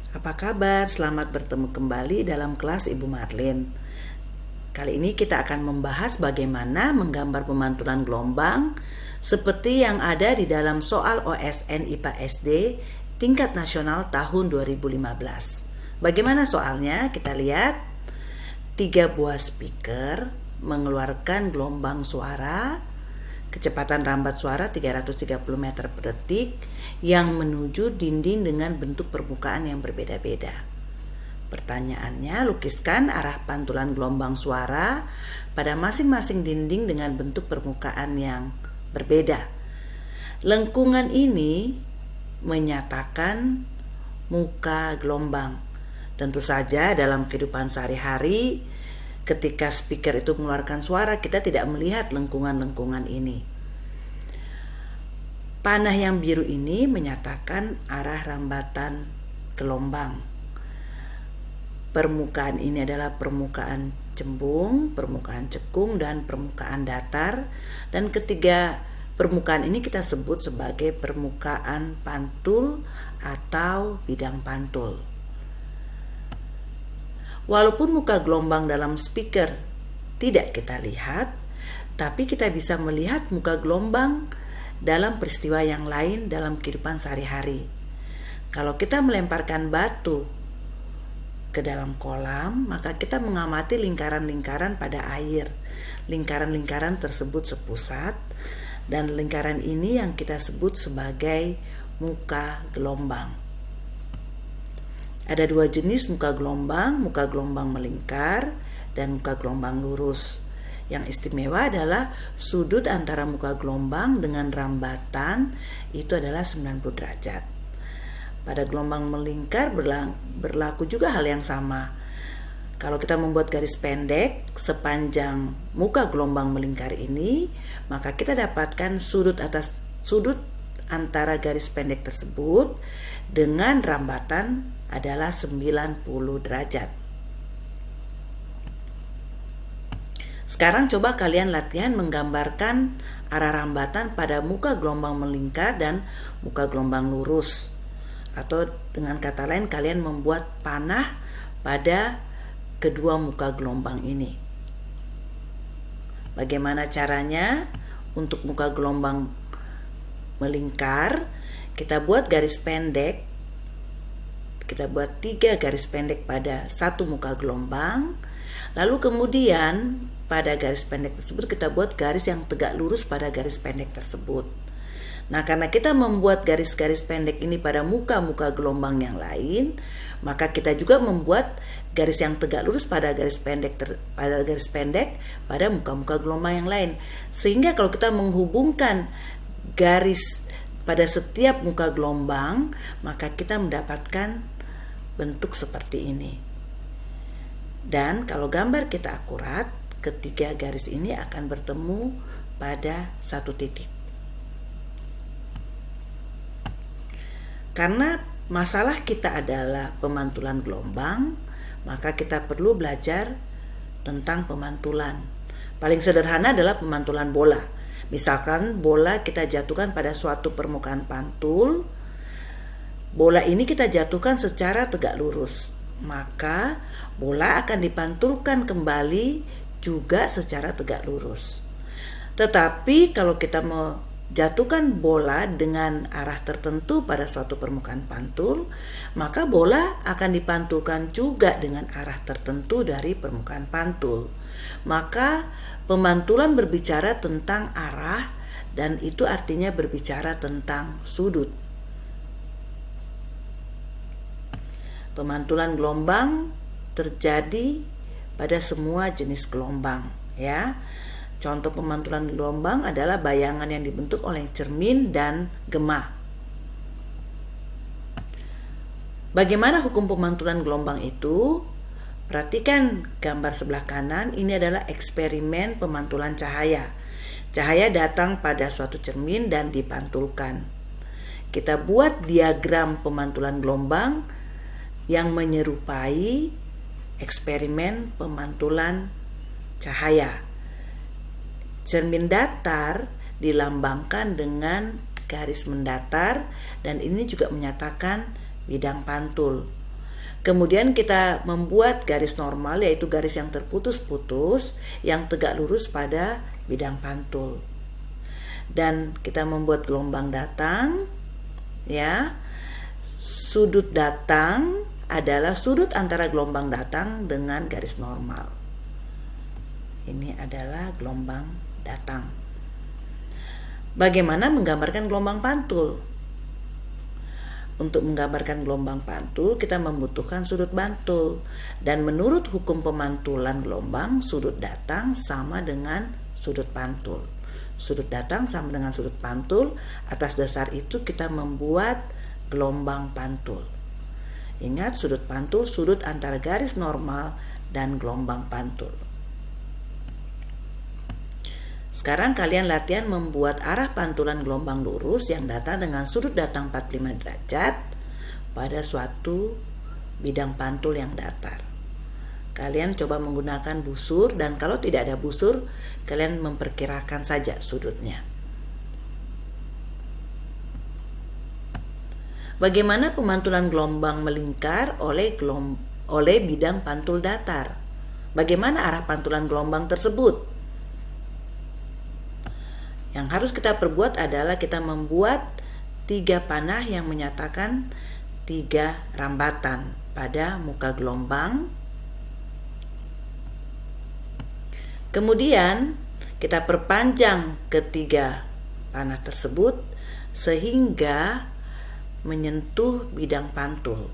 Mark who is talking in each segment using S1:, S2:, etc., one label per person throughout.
S1: Apa kabar? Selamat bertemu kembali dalam kelas Ibu Marlin. Kali ini kita akan membahas bagaimana menggambar pemantulan gelombang seperti yang ada di dalam soal OSN IPA SD tingkat nasional tahun 2015. Bagaimana soalnya? Kita lihat 3 buah speaker mengeluarkan gelombang suara, kecepatan rambat suara 330 meter per detik yang menuju dinding dengan bentuk permukaan yang berbeda-beda. Pertanyaannya, lukiskan arah pantulan gelombang suara pada masing-masing dinding dengan bentuk permukaan yang berbeda. Lengkungan ini menyatakan muka gelombang. Tentu saja dalam kehidupan sehari-hari, ketika speaker itu mengeluarkan suara, kita tidak melihat lengkungan-lengkungan ini. Panah yang biru ini menyatakan arah rambatan gelombang. Permukaan ini adalah permukaan cembung, permukaan cekung, dan permukaan datar. Dan ketiga permukaan ini kita sebut sebagai permukaan pantul atau bidang pantul. Walaupun muka gelombang dalam speaker tidak kita lihat, tapi kita bisa melihat muka gelombang dalam peristiwa yang lain dalam kehidupan sehari-hari. Kalau kita melemparkan batu ke dalam kolam, maka kita mengamati lingkaran-lingkaran pada air. Lingkaran-lingkaran tersebut sepusat, dan lingkaran ini yang kita sebut sebagai muka gelombang. Ada 2 jenis muka gelombang melingkar dan muka gelombang lurus. Yang istimewa adalah sudut antara muka gelombang dengan rambatan itu adalah 90 derajat. Pada gelombang melingkar berlaku juga hal yang sama. Kalau kita membuat garis pendek sepanjang muka gelombang melingkar ini, maka kita dapatkan sudut antara garis pendek tersebut dengan rambatan adalah 90 derajat. Sekarang coba kalian latihan menggambarkan arah rambatan pada muka gelombang melingkar dan muka gelombang lurus. Atau dengan kata lain, kalian membuat panah pada kedua muka gelombang ini. Bagaimana caranya? Untuk muka gelombang melingkar, kita buat garis pendek. Kita buat 3 garis pendek pada satu muka gelombang. Lalu kemudian pada garis pendek tersebut kita buat garis yang tegak lurus pada garis pendek tersebut. Nah, karena kita membuat garis-garis pendek ini pada muka-muka gelombang yang lain, maka kita juga membuat garis yang tegak lurus pada garis pendek pada muka-muka gelombang yang lain. Sehingga kalau kita menghubungkan garis pada setiap muka gelombang, maka kita mendapatkan bentuk seperti ini. Dan kalau gambar kita akurat, ketiga garis ini akan bertemu pada satu titik. Karena masalah kita adalah pemantulan gelombang, maka kita perlu belajar tentang pemantulan. Paling sederhana adalah pemantulan bola. Misalkan bola kita jatuhkan pada suatu permukaan pantul, bola ini kita jatuhkan secara tegak lurus, maka bola akan dipantulkan kembali juga secara tegak lurus. Tetapi kalau kita menjatuhkan bola dengan arah tertentu pada suatu permukaan pantul, maka bola akan dipantulkan juga dengan arah tertentu dari permukaan pantul. Maka pemantulan berbicara tentang arah, dan itu artinya berbicara tentang sudut. Pemantulan gelombang terjadi pada semua jenis gelombang, ya. Contoh pemantulan gelombang adalah bayangan yang dibentuk oleh cermin dan gema. Bagaimana hukum pemantulan gelombang itu? Perhatikan gambar sebelah kanan, ini adalah eksperimen pemantulan cahaya. Cahaya datang pada suatu cermin dan dipantulkan. Kita buat diagram pemantulan gelombang yang menyerupai eksperimen pemantulan cahaya. Cermin datar dilambangkan dengan garis mendatar, dan ini juga menyatakan bidang pantul. Kemudian kita membuat garis normal, yaitu garis yang terputus-putus yang tegak lurus pada bidang pantul. Dan kita membuat gelombang datang, ya. Sudut datang adalah sudut antara gelombang datang dengan garis normal. Ini adalah gelombang datang. Bagaimana menggambarkan gelombang pantul? Untuk menggambarkan gelombang pantul, kita membutuhkan sudut pantul. Dan menurut hukum pemantulan gelombang, sudut datang sama dengan sudut pantul. Sudut datang sama dengan sudut pantul. Atas dasar itu kita membuat gelombang pantul. Ingat, sudut pantul sudut antara garis normal dan gelombang pantul. Sekarang kalian latihan membuat arah pantulan gelombang lurus yang datang dengan sudut datang 45 derajat pada suatu bidang pantul yang datar. Kalian coba menggunakan busur, dan kalau tidak ada busur, kalian memperkirakan saja sudutnya. Bagaimana pemantulan gelombang melingkar oleh bidang pantul datar? Bagaimana arah pantulan gelombang tersebut? Yang harus kita perbuat adalah kita membuat 3 panah yang menyatakan 3 rambatan pada muka gelombang. Kemudian kita perpanjang ketiga panah tersebut sehingga menyentuh bidang pantul.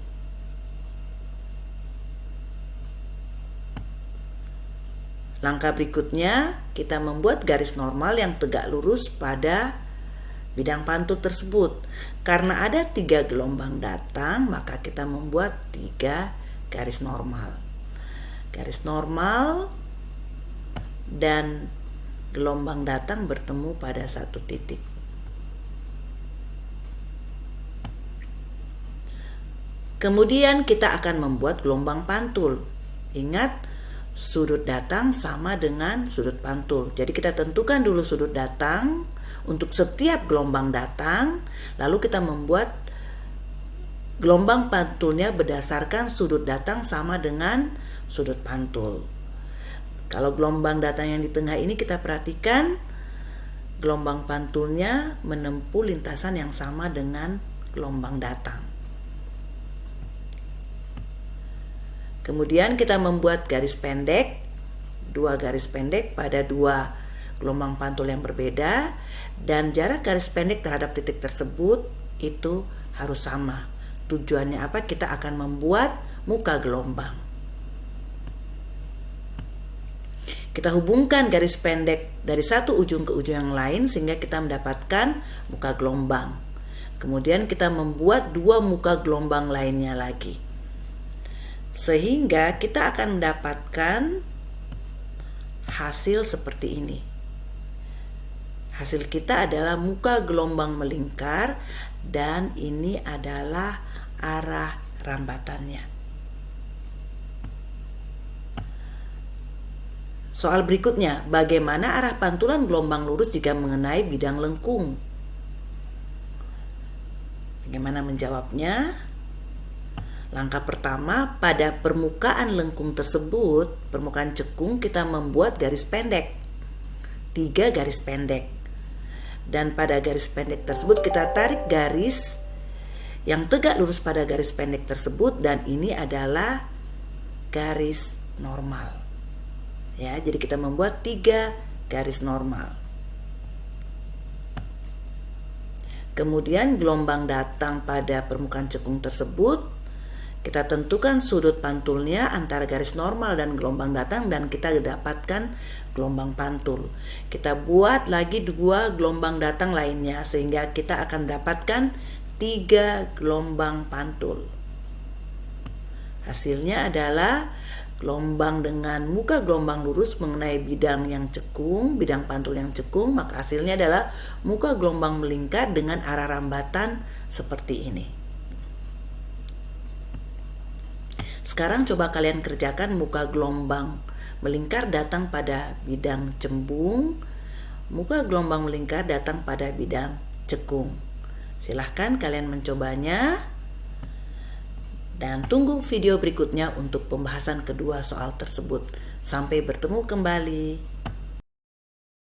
S1: Langkah berikutnya, kita membuat garis normal yang tegak lurus pada bidang pantul tersebut. Karena ada 3 gelombang datang, maka kita membuat 3 garis normal. Garis normal dan gelombang datang bertemu pada satu titik. Kemudian kita akan membuat gelombang pantul. Ingat, sudut datang sama dengan sudut pantul. Jadi kita tentukan dulu sudut datang untuk setiap gelombang datang, lalu kita membuat gelombang pantulnya berdasarkan sudut datang sama dengan sudut pantul. Kalau gelombang datang yang di tengah ini kita perhatikan, gelombang pantulnya menempuh lintasan yang sama dengan gelombang datang. Kemudian kita membuat garis pendek, 2 garis pendek pada 2 gelombang pantul yang berbeda, dan jarak garis pendek terhadap titik tersebut itu harus sama. Tujuannya apa? Kita akan membuat muka gelombang. Kita hubungkan garis pendek dari satu ujung ke ujung yang lain sehingga kita mendapatkan muka gelombang. Kemudian kita membuat 2 muka gelombang lainnya lagi. Sehingga kita akan mendapatkan hasil seperti ini. Hasil kita adalah muka gelombang melingkar, dan ini adalah arah rambatannya. Soal berikutnya, bagaimana arah pantulan gelombang lurus jika mengenai bidang lengkung? Bagaimana menjawabnya? Langkah pertama, pada permukaan lengkung tersebut, permukaan cekung, kita membuat garis pendek, 3 garis pendek. Dan pada garis pendek tersebut kita tarik garis yang tegak lurus pada garis pendek tersebut, dan ini adalah garis normal. Ya, jadi kita membuat 3 garis normal. Kemudian gelombang datang pada permukaan cekung tersebut, kita tentukan sudut pantulnya antara garis normal dan gelombang datang, dan kita dapatkan gelombang pantul. Kita buat lagi 2 gelombang datang lainnya sehingga kita akan dapatkan 3 gelombang pantul. Hasilnya adalah gelombang dengan muka gelombang lurus mengenai bidang yang cekung, bidang pantul yang cekung, maka hasilnya adalah muka gelombang melingkar dengan arah rambatan seperti ini. Sekarang coba kalian kerjakan muka gelombang melingkar datang pada bidang cembung, muka gelombang melingkar datang pada bidang cekung. Silahkan kalian mencobanya. Dan tunggu video berikutnya untuk pembahasan kedua soal tersebut. Sampai bertemu kembali.